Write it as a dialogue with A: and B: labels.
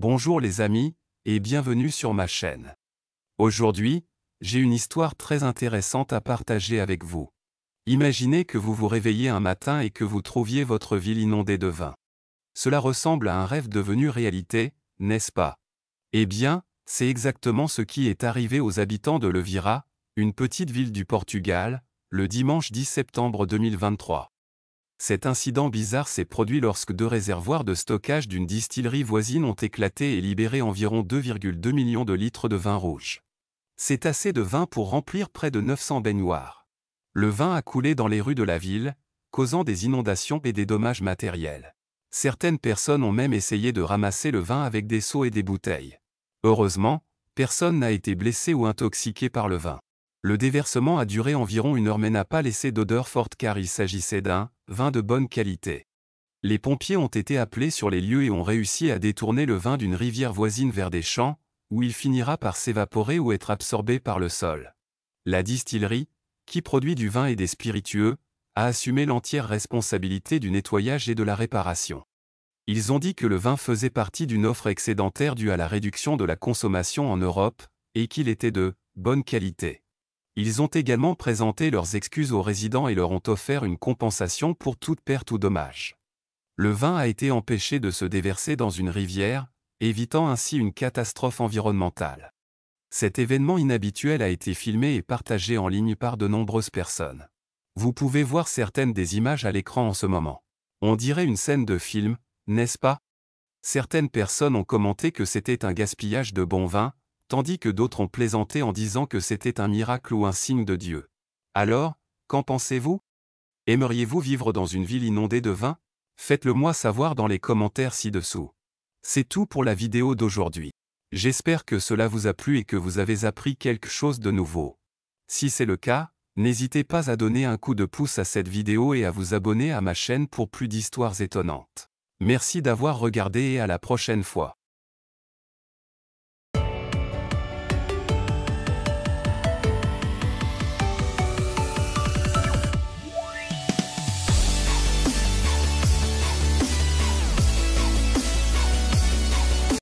A: Bonjour les amis, et bienvenue sur ma chaîne. Aujourd'hui, j'ai une histoire très intéressante à partager avec vous. Imaginez que vous vous réveillez un matin et que vous trouviez votre ville inondée de vin. Cela ressemble à un rêve devenu réalité, n'est-ce pas? Eh bien, c'est exactement ce qui est arrivé aux habitants de Levira, une petite ville du Portugal, le dimanche 10 septembre 2023. Cet incident bizarre s'est produit lorsque deux réservoirs de stockage d'une distillerie voisine ont éclaté et libéré environ 2,2 millions de litres de vin rouge. C'est assez de vin pour remplir près de 900 baignoires. Le vin a coulé dans les rues de la ville, causant des inondations et des dommages matériels. Certaines personnes ont même essayé de ramasser le vin avec des seaux et des bouteilles. Heureusement, personne n'a été blessé ou intoxiqué par le vin. Le déversement a duré environ 1 heure mais n'a pas laissé d'odeur forte car il s'agissait d'un vin de bonne qualité. Les pompiers ont été appelés sur les lieux et ont réussi à détourner le vin d'une rivière voisine vers des champs, où il finira par s'évaporer ou être absorbé par le sol. La distillerie, qui produit du vin et des spiritueux, a assumé l'entière responsabilité du nettoyage et de la réparation. Ils ont dit que le vin faisait partie d'une offre excédentaire due à la réduction de la consommation en Europe, et qu'il était de bonne qualité. Ils ont également présenté leurs excuses aux résidents et leur ont offert une compensation pour toute perte ou dommage. Le vin a été empêché de se déverser dans une rivière, évitant ainsi une catastrophe environnementale. Cet événement inhabituel a été filmé et partagé en ligne par de nombreuses personnes. Vous pouvez voir certaines des images à l'écran en ce moment. On dirait une scène de film, n'est-ce pas? Certaines personnes ont commenté que c'était un gaspillage de bon vin, tandis que d'autres ont plaisanté en disant que c'était un miracle ou un signe de Dieu. Alors, qu'en pensez-vous? Aimeriez-vous vivre dans une ville inondée de vin? Faites-le moi savoir dans les commentaires ci-dessous. C'est tout pour la vidéo d'aujourd'hui. J'espère que cela vous a plu et que vous avez appris quelque chose de nouveau. Si c'est le cas, n'hésitez pas à donner un coup de pouce à cette vidéo et à vous abonner à ma chaîne pour plus d'histoires étonnantes. Merci d'avoir regardé et à la prochaine fois.